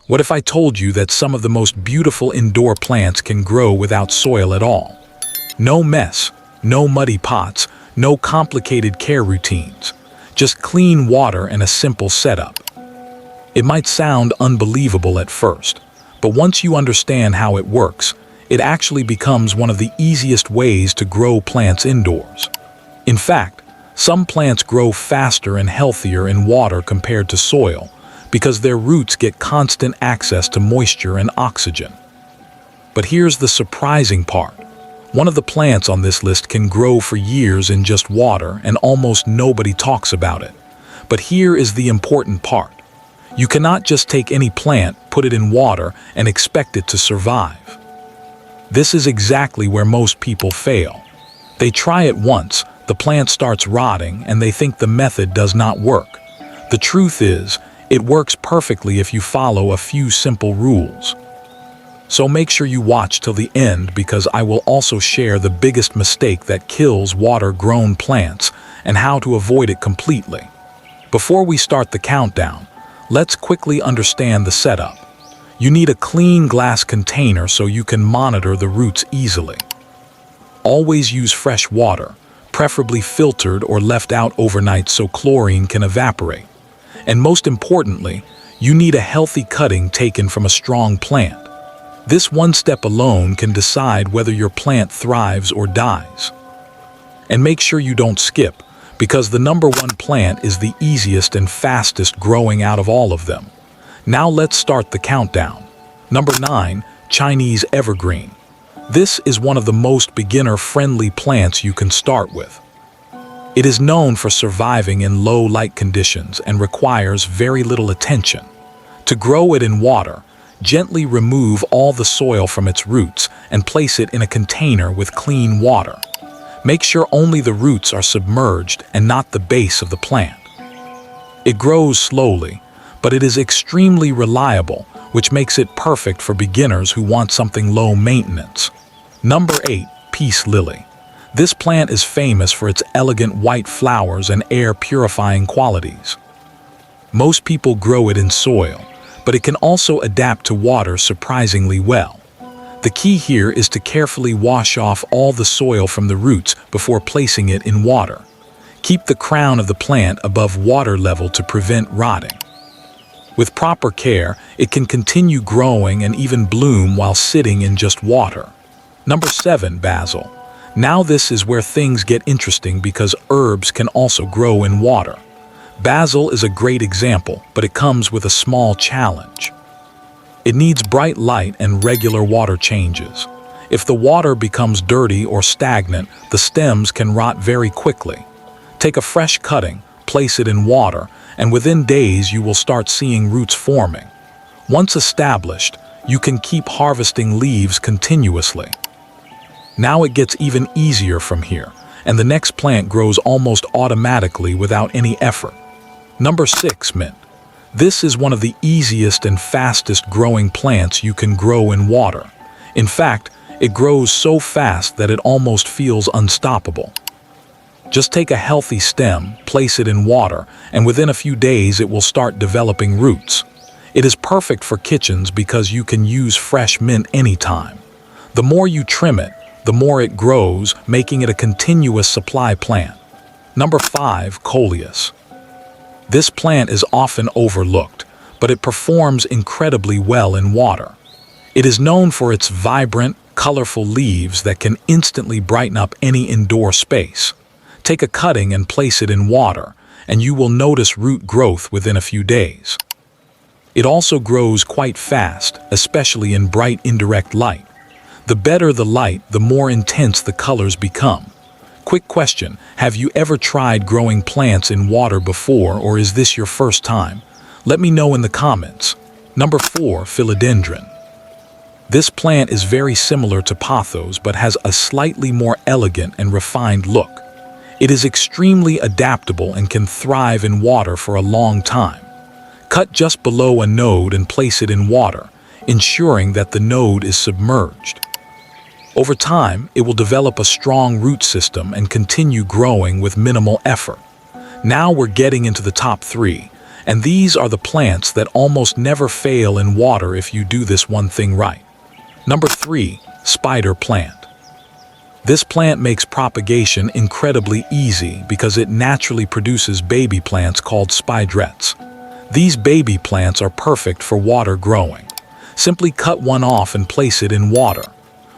What if I told you that some of the most beautiful indoor plants can grow without soil at all? No mess, no muddy pots, no complicated care routines, just clean water and a simple setup. It might sound unbelievable at first, but once you understand how it works, it actually becomes one of the easiest ways to grow plants indoors. In fact, some plants grow faster and healthier in water compared to soil because their roots get constant access to moisture and oxygen. But here's the surprising part. One of the plants on this list can grow for years in just water and almost nobody talks about it. But here is the important part. You cannot just take any plant, put it in water, and expect it to survive. This is exactly where most people fail. They try it once, the plant starts rotting, and they think the method does not work. The truth is, it works perfectly if you follow a few simple rules. So make sure you watch till the end because I will also share the biggest mistake that kills water-grown plants and how to avoid it completely. Before we start the countdown, let's quickly understand the setup. You need a clean glass container so you can monitor the roots easily. Always use fresh water, preferably filtered or left out overnight so chlorine can evaporate. And most importantly, you need a healthy cutting taken from a strong plant. This one step alone can decide whether your plant thrives or dies. And make sure you don't skip, because the number one plant is the easiest and fastest growing out of all of them. Now let's start the countdown. Number 9, Chinese evergreen. This is one of the most beginner-friendly plants you can start with. It is known for surviving in low light conditions and requires very little attention. To grow it in water, gently remove all the soil from its roots and place it in a container with clean water. Make sure only the roots are submerged and not the base of the plant. It grows slowly, but it is extremely reliable, which makes it perfect for beginners who want something low maintenance. Number 8, peace lily. This plant is famous for its elegant white flowers and air-purifying qualities. Most people grow it in soil, but it can also adapt to water surprisingly well. The key here is to carefully wash off all the soil from the roots before placing it in water. Keep the crown of the plant above water level to prevent rotting. With proper care, it can continue growing and even bloom while sitting in just water. Number 7, basil. Now this is where things get interesting because herbs can also grow in water. Basil is a great example, but it comes with a small challenge. It needs bright light and regular water changes. If the water becomes dirty or stagnant, the stems can rot very quickly. Take a fresh cutting, place it in water, and within days you will start seeing roots forming. Once established, you can keep harvesting leaves continuously. Now it gets even easier from here, and the next plant grows almost automatically without any effort. Number 6, mint. This is one of the easiest and fastest growing plants you can grow in water. In fact, it grows so fast that it almost feels unstoppable. Just take a healthy stem, place it in water, and within a few days it will start developing roots. It is perfect for kitchens because you can use fresh mint anytime. The more you trim it, the more it grows, making it a continuous supply plant. Number 5, coleus. This plant is often overlooked, but it performs incredibly well in water. It is known for its vibrant, colorful leaves that can instantly brighten up any indoor space. Take a cutting and place it in water, and you will notice root growth within a few days. It also grows quite fast, especially in bright indirect light. The better the light, the more intense the colors become. Quick question, have you ever tried growing plants in water before, or is this your first time? Let me know in the comments. Number 4, philodendron. This plant is very similar to pothos but has a slightly more elegant and refined look. It is extremely adaptable and can thrive in water for a long time. Cut just below a node and place it in water, ensuring that the node is submerged. Over time, it will develop a strong root system and continue growing with minimal effort. Now we're getting into the top 3, And these are the plants that almost never fail in water if you do this one thing right. Number 3, spider plant. This plant makes propagation incredibly easy because it naturally produces baby plants called spiderets. These baby plants are perfect for water growing. Simply cut one off and place it in water.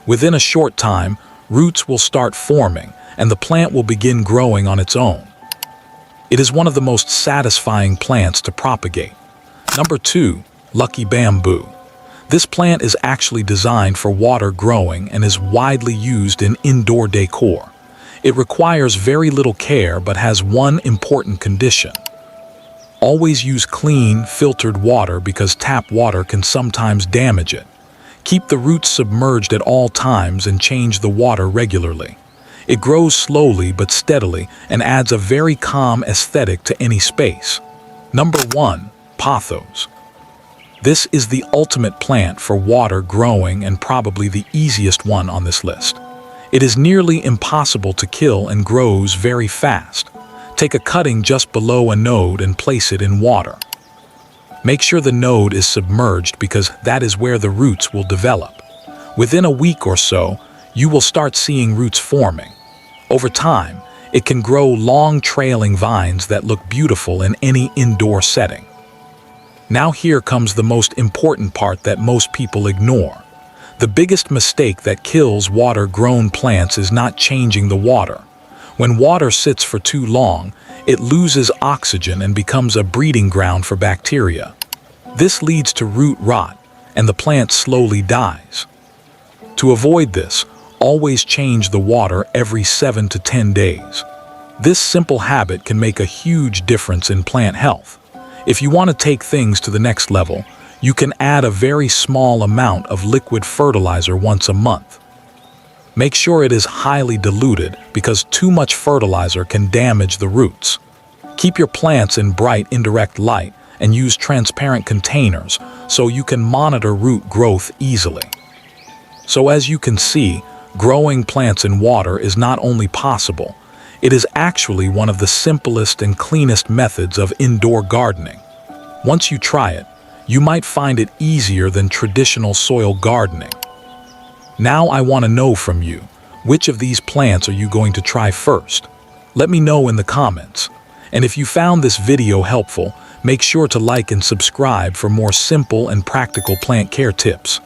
Within a short time, roots will start forming and the plant will begin growing on its own. It is one of the most satisfying plants to propagate. Number 2, lucky bamboo. This plant is actually designed for water growing and is widely used in indoor decor. It requires very little care but has one important condition. Always use clean, filtered water because tap water can sometimes damage it. Keep the roots submerged at all times and change the water regularly. It grows slowly but steadily and adds a very calm aesthetic to any space. Number 1, pothos. This is the ultimate plant for water growing and probably the easiest one on this list. It is nearly impossible to kill and grows very fast. Take a cutting just below a node and place it in water. Make sure the node is submerged because that is where the roots will develop. Within a week or so, you will start seeing roots forming. Over time, it can grow long trailing vines that look beautiful in any indoor setting. Now here comes the most important part that most people ignore. The biggest mistake that kills water-grown plants is not changing the water. When water sits for too long, it loses oxygen and becomes a breeding ground for bacteria. This leads to root rot, and the plant slowly dies. To avoid this, always change the water every 7 to 10 days. This simple habit can make a huge difference in plant health. If you want to take things to the next level, you can add a very small amount of liquid fertilizer once a month. Make sure it is highly diluted because too much fertilizer can damage the roots. Keep your plants in bright indirect light and use transparent containers so you can monitor root growth easily. So as you can see, growing plants in water is not only possible, it is actually one of the simplest and cleanest methods of indoor gardening. Once you try it, you might find it easier than traditional soil gardening. Now I want to know from you, which of these plants are you going to try first? Let me know in the comments. And if you found this video helpful, make sure to like and subscribe for more simple and practical plant care tips.